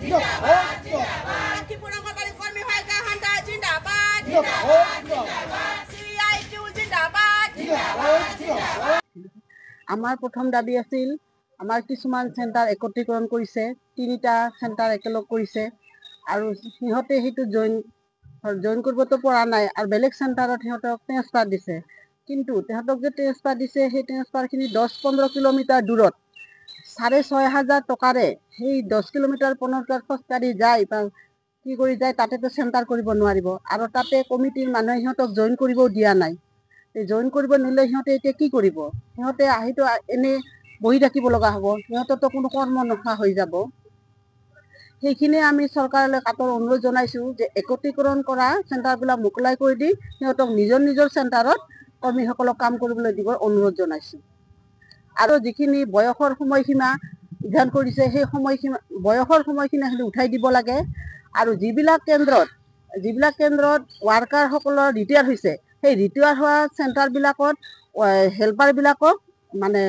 লখিমপুৰ অংগনবাড়ী কৰ্মী সহায়িকা সন্থা জিন্দাবাদ। CITU জিন্দাবাদ। আমাৰ প্ৰথম দাবী আছিল আমাৰ কিছুমান চেণ্টাৰ একত্ৰীকৰণ কৰিছে, 3টা চেণ্টাৰ একেলগ কৰিছে আৰু সিহঁতে সেইটো জইন কৰিবতো পৰা নাই আৰু বেলেগ চেণ্টাৰত সিহঁতক ট্ৰেন্সফাৰ দিছে। কিন্তু সিহঁতক যে ট্ৰেন্সফাৰ দিছে সেই ট্ৰেন্সফাৰখিনি 10-15 কিলোমিটাৰ দূৰত 6,500 টকাৰে সেই 10 কিলোমিটাৰ 15 খোজকাঢ়ি যায় বা কি কৰি যায়, তাতেতো চেণ্টাৰ কৰিব নোৱাৰিব আৰু তাতে কমিটিৰ মানুহে সিহঁতক জইন কৰিবও দিয়া নাই। জইন কৰিব নিলে সিহঁতে এতিয়া কি কৰিব? সিহঁতে আহিতো এনেই বহি থাকিব লগা হ'ব, সিহঁতৰতো কোনো কৰ্ম নোহোৱা হৈ যাব। সেইখিনিয়ে আমি চৰকাৰলৈ কাটৰ অনুৰোধ জনাইছোঁ যে একত্ৰীকৰণ কৰা চেণ্টাৰবিলাক মোকলাই কৰি দি সিহঁতক নিজৰ নিজৰ চেণ্টাৰত কৰ্মীসকলক কাম কৰিবলৈ দিবৰ অনুৰোধ জনাইছোঁ। আৰু যিখিনি বয়সৰ সময়সীমা বিধান কৰিছে সেই বয়সৰ সময়সীমা উঠাই দিব লাগে আৰু যিবিলাক কেন্দ্ৰত ৱাৰ্কাৰসকলৰ ৰিটায়াৰ হৈছে সেই ৰিটায়াৰ হোৱা চেণ্টাৰবিলাকত হেল্পাৰবিলাকক মানে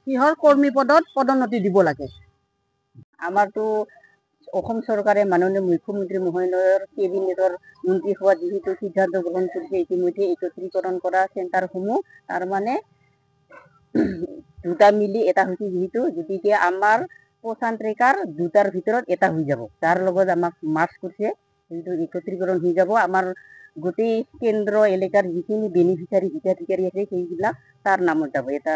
কিহৰ কৰ্মী পদত পদোন্নতি দিব লাগে। আমাৰতো অসম চৰকাৰে মাননীয় মুখ্যমন্ত্ৰী মহোদয়ৰ কেবিনেটৰ মন্ত্ৰীসভা যিহেতু সিদ্ধান্ত গ্ৰহণ কৰিছে ইতিমধ্যে একত্ৰীকৰণ কৰা চেণ্টাৰসমূহ তাৰমানে 2টা মিলি এটা হৈছে যিহেতু, গতিকে আমাৰ পচান্ত্ৰিকাৰ 2টাৰ ভিতৰত এটা হৈ যাব। তাৰ লগত আমাক মাৰ্চ কৰিছে, কিন্তু একত্ৰীকৰণ হৈ যাব। আমাৰ গোটেই কেন্দ্ৰ এলেকাৰ যিখিনি বেনিফিচিয়াৰী হিতাধিকাৰী আছে সেইবিলাক তাৰ নামত যাব। এটা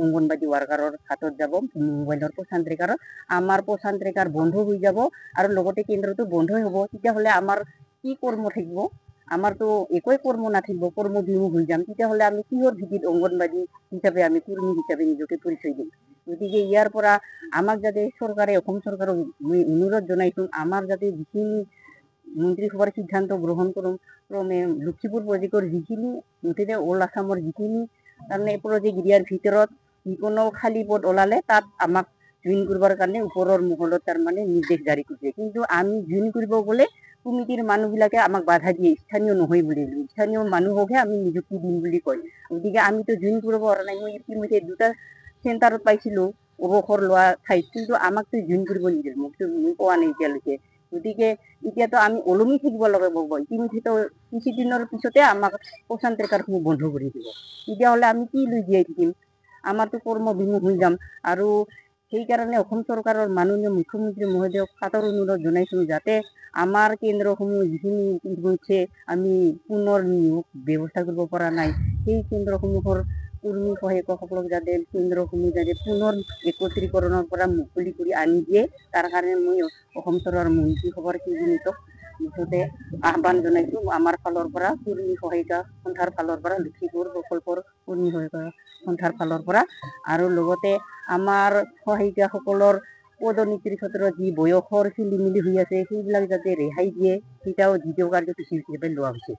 অংগনবাদী ৱাৰ্কাৰৰ হাতত যাব মোবাইলৰ পচান্ত্ৰিকাৰত। আমাৰ পচান্ত্ৰিকাৰ বন্ধ হৈ যাব আৰু লগতে কেন্দ্ৰটো বন্ধই হ'ব। তেতিয়াহ'লে আমাৰ কি কৰ্ম থাকিব? আমাৰতো একোৱে কৰ্ম নাথাকিব, কৰ্মবিমুখ হৈ যাম। তেতিয়াহ'লে আমি কিহৰ ভিত্তিত অংগনবাদী হিচাপে আমি কৰ্মী হিচাপে নিজকে পৰিচয় দিম? গতিকে ইয়াৰ পৰা আমাক যাতে চৰকাৰে, অসম চৰকাৰক অনুৰোধ জনাইছোঁ, আমাৰ যাতে যিখিনি মন্ত্ৰীসভাৰ সিদ্ধান্ত গ্ৰহণ ক্ৰমে লখিমপুৰ প্ৰজেক্টৰ যিখিনি মুঠতে অল আছামৰ যিখিনি তাৰমানে প্ৰজেক্ট এৰিয়াৰ ভিতৰত যিকোনো খালী পদ ওলালে তাত আমাক জইন কৰিবৰ কাৰণে ওপৰৰ মহলত তাৰমানে নিৰ্দেশ জাৰি কৰিছে। কিন্তু আমি জইন কৰিব গ'লে কমিটিৰ মানুহবিলাকে আমাক বাধা দিয়ে, স্থানীয় নহয় বুলি। স্থানীয় মানুহকহে আমি নিযুক্তি দিম বুলি কয়। গতিকে আমিতো জইন কৰিব পৰা নাই। মই ইতিমধ্যে 2টা চেণ্টাৰত পাইছিলোঁ অৱসৰ লোৱা ঠাইত, কিন্তু আমাকতো জইন কৰিব নিদিলে, মই পোৱা নাই এতিয়ালৈকে। গতিকে এতিয়াতো আমি ওলমি থাকিব লাগিব। ইতিমধ্যেতো কিছুদিনৰ পিছতে আমাক পচান্ত্ৰিকাৰসমূহ বন্ধ কৰি দিব। তেতিয়াহ'লে আমি কি লৈ জীয়াই থাকিম? আমাৰতো কৰ্মবিমুখ হৈ যাম। আৰু সেইকাৰণে অসম চৰকাৰৰ মাননীয় মুখ্যমন্ত্ৰী মহোদয়ক কাটৰ অনুৰোধ জনাইছোঁ যাতে আমাৰ কেন্দ্ৰসমূহ যিখিনি ইতিমধ্যে আমি পুনৰ নিয়োগ ব্যৱস্থা কৰিব পৰা নাই, সেই কেন্দ্ৰসমূহৰ কৰ্মী সহায়কসকলক যাতে কেন্দ্ৰসমূহ যাতে পুনৰ একত্ৰীকৰণৰ পৰা মুকলি কৰি আনি দিয়ে, তাৰ কাৰণে মই অসম চৰকাৰৰ মন্ত্ৰীসভাৰ কেবিনেটক মুঠতে আহ্বান জনাইছোঁ। আমাৰ ফালৰ পৰা কৰ্মী সহায়িকা সন্থাৰ ফালৰ পৰা, লখিমপুৰ প্ৰকল্পৰ কৰ্মী সহায়িকা সন্থাৰ ফালৰ পৰা, আৰু লগতে আমাৰ সহায়িকাসকলৰ পদোন্নতিৰ ক্ষেত্ৰত যি বয়সৰ খেলি মেলি হৈ আছে সেইবিলাক যাতে ৰেহাই দিয়ে, সেইটাও দ্বিতীয় কাৰ্যসূচী হিচাপে লোৱা হৈছে।